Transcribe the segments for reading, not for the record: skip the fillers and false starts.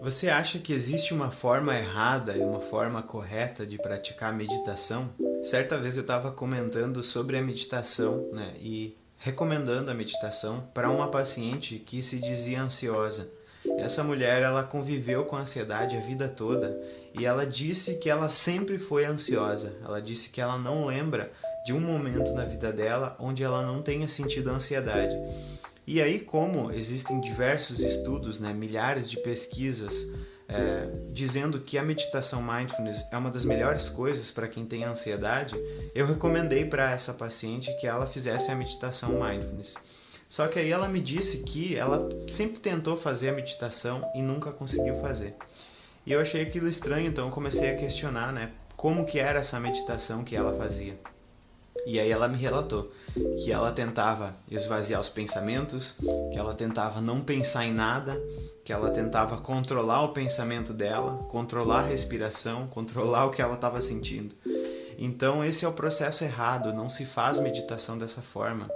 Você acha que existe uma forma errada e uma forma correta de praticar a meditação? Certa vez eu estava comentando sobre a meditação, né, e recomendando a meditação para uma paciente que se dizia ansiosa. Essa mulher, ela conviveu com a ansiedade a vida toda e ela disse que ela sempre foi ansiosa. Ela disse que ela não lembra de um momento na vida dela onde ela não tenha sentido ansiedade. E aí, como existem diversos estudos, né, milhares de pesquisas dizendo que a meditação mindfulness é uma das melhores coisas para quem tem ansiedade, eu recomendei para essa paciente que ela fizesse a meditação mindfulness. Só que aí ela me disse que ela sempre tentou fazer a meditação e nunca conseguiu fazer. E eu achei aquilo estranho, então eu comecei a questionar, né, como que era essa meditação que ela fazia. E aí ela me relatou que ela tentava esvaziar os pensamentos, que ela tentava não pensar em nada, que ela tentava controlar o pensamento dela, controlar a respiração, controlar o que ela estava sentindo. Então esse é o processo errado, não se faz meditação dessa forma.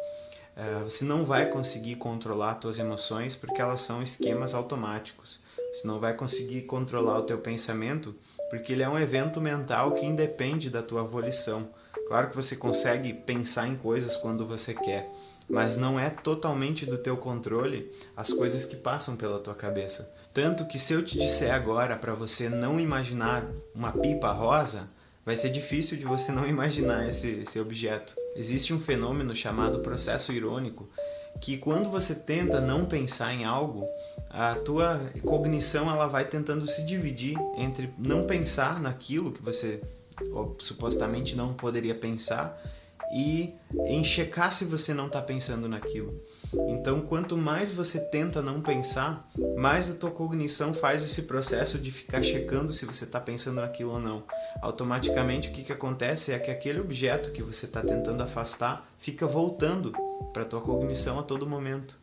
Você não vai conseguir controlar as tuas emoções porque elas são esquemas automáticos. Você não vai conseguir controlar o teu pensamento porque ele é um evento mental que independe da tua volição. Claro que você consegue pensar em coisas quando você quer, mas não é totalmente do teu controle as coisas que passam pela tua cabeça. Tanto que se eu te disser agora para você não imaginar uma pipa rosa, vai ser difícil de você não imaginar esse objeto. Existe um fenômeno chamado processo irônico, que quando você tenta não pensar em algo, a tua cognição ela vai tentando se dividir entre não pensar naquilo que você supostamente não poderia pensar e em checar se você não está pensando naquilo. Então, quanto mais você tenta não pensar, mais a tua cognição faz esse processo de ficar checando se você está pensando naquilo ou não. Automaticamente, o que acontece é que aquele objeto que você está tentando afastar fica voltando para a tua cognição a todo momento.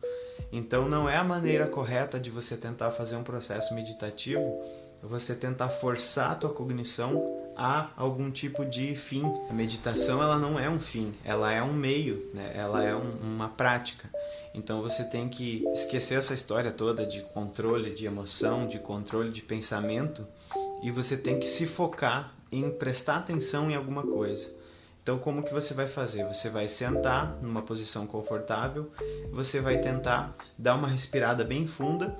Então, não é a maneira correta de você tentar fazer um processo meditativo, você tentar forçar a tua cognição a algum tipo de fim. A meditação ela não é um fim, ela é um meio, né? Ela é uma prática. Então você tem que esquecer essa história toda de controle de emoção, de controle de pensamento, e você tem que se focar em prestar atenção em alguma coisa. Então como que você vai fazer? Você vai sentar numa posição confortável, você vai tentar dar uma respirada bem funda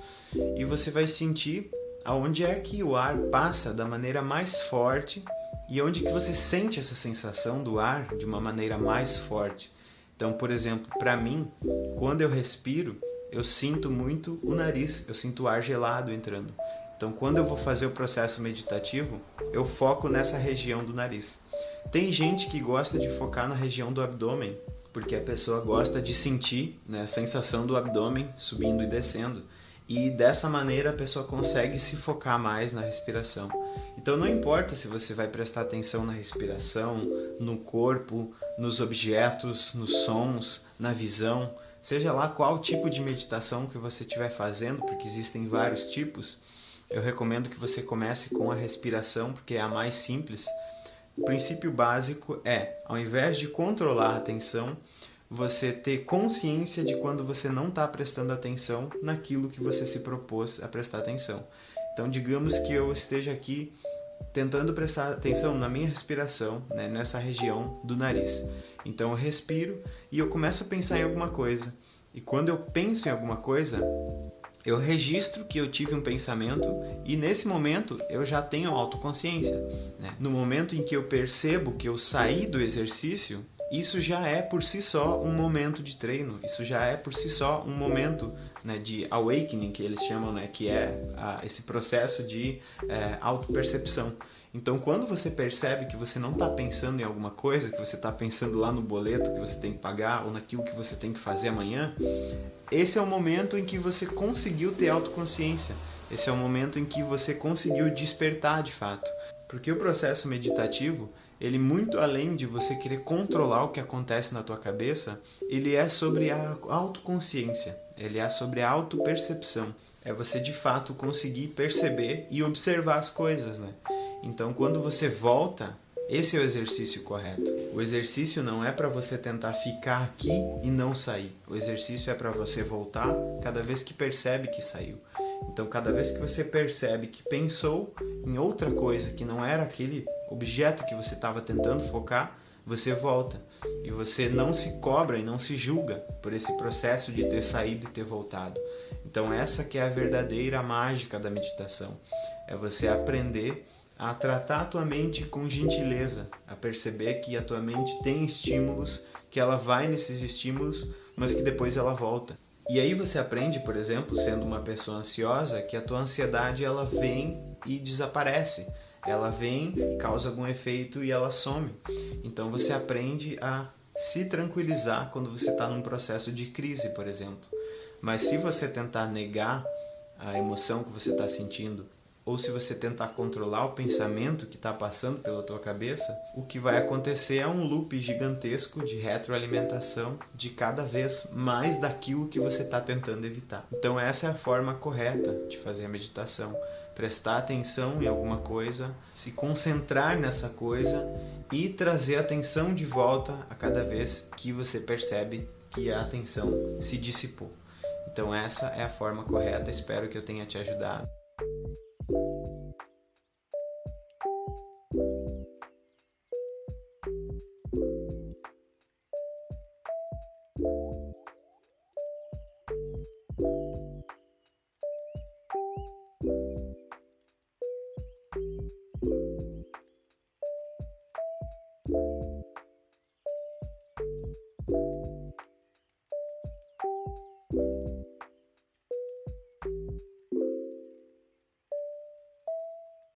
e você vai sentir aonde é que o ar passa da maneira mais forte e onde que você sente essa sensação do ar de uma maneira mais forte. Então, por exemplo, para mim, quando eu respiro, eu sinto muito o nariz, eu sinto o ar gelado entrando. Então, quando eu vou fazer o processo meditativo, eu foco nessa região do nariz. Tem gente que gosta de focar na região do abdômen, porque a pessoa gosta de sentir, né, a sensação do abdômen subindo e descendo. E dessa maneira a pessoa consegue se focar mais na respiração. Então não importa se você vai prestar atenção na respiração, no corpo, nos objetos, nos sons, na visão, seja lá qual tipo de meditação que você estiver fazendo, porque existem vários tipos, eu recomendo que você comece com a respiração, porque é a mais simples. O princípio básico é, ao invés de controlar a atenção, você ter consciência de quando você não está prestando atenção naquilo que você se propôs a prestar atenção. Então, digamos que eu esteja aqui tentando prestar atenção na minha respiração, né, nessa região do nariz. Então, eu respiro e eu começo a pensar em alguma coisa. E quando eu penso em alguma coisa, eu registro que eu tive um pensamento e nesse momento eu já tenho autoconsciência, né? No momento em que eu percebo que eu saí do exercício, isso já é por si só um momento de treino, isso já é por si só um momento, né, de awakening, que eles chamam, né, que é esse processo de autopercepção. Então, quando você percebe que você não está pensando em alguma coisa, que você está pensando lá no boleto que você tem que pagar ou naquilo que você tem que fazer amanhã, esse é o momento em que você conseguiu ter autoconsciência. Esse é o momento em que você conseguiu despertar de fato. Porque o processo meditativo, ele muito além de você querer controlar o que acontece na tua cabeça, ele é sobre a autoconsciência, ele é sobre a autopercepção. É você de fato conseguir perceber e observar as coisas, né? Então quando você volta, esse é o exercício correto. O exercício não é para você tentar ficar aqui e não sair. O exercício é para você voltar cada vez que percebe que saiu. Então, cada vez que você percebe que pensou em outra coisa que não era aquele objeto que você estava tentando focar, você volta. E você não se cobra e não se julga por esse processo de ter saído e ter voltado. Então, essa que é a verdadeira mágica da meditação. É você aprender a tratar a tua mente com gentileza, a perceber que a tua mente tem estímulos, que ela vai nesses estímulos, mas que depois ela volta. E aí você aprende, por exemplo, sendo uma pessoa ansiosa, que a tua ansiedade ela vem e desaparece. Ela vem e causa algum efeito e ela some. Então você aprende a se tranquilizar quando você está num processo de crise, por exemplo. Mas se você tentar negar a emoção que você está sentindo, ou se você tentar controlar o pensamento que está passando pela tua cabeça, o que vai acontecer é um loop gigantesco de retroalimentação de cada vez mais daquilo que você está tentando evitar. Então essa é a forma correta de fazer a meditação. Prestar atenção em alguma coisa, se concentrar nessa coisa e trazer a atenção de volta a cada vez que você percebe que a atenção se dissipou. Então essa é a forma correta, espero que eu tenha te ajudado.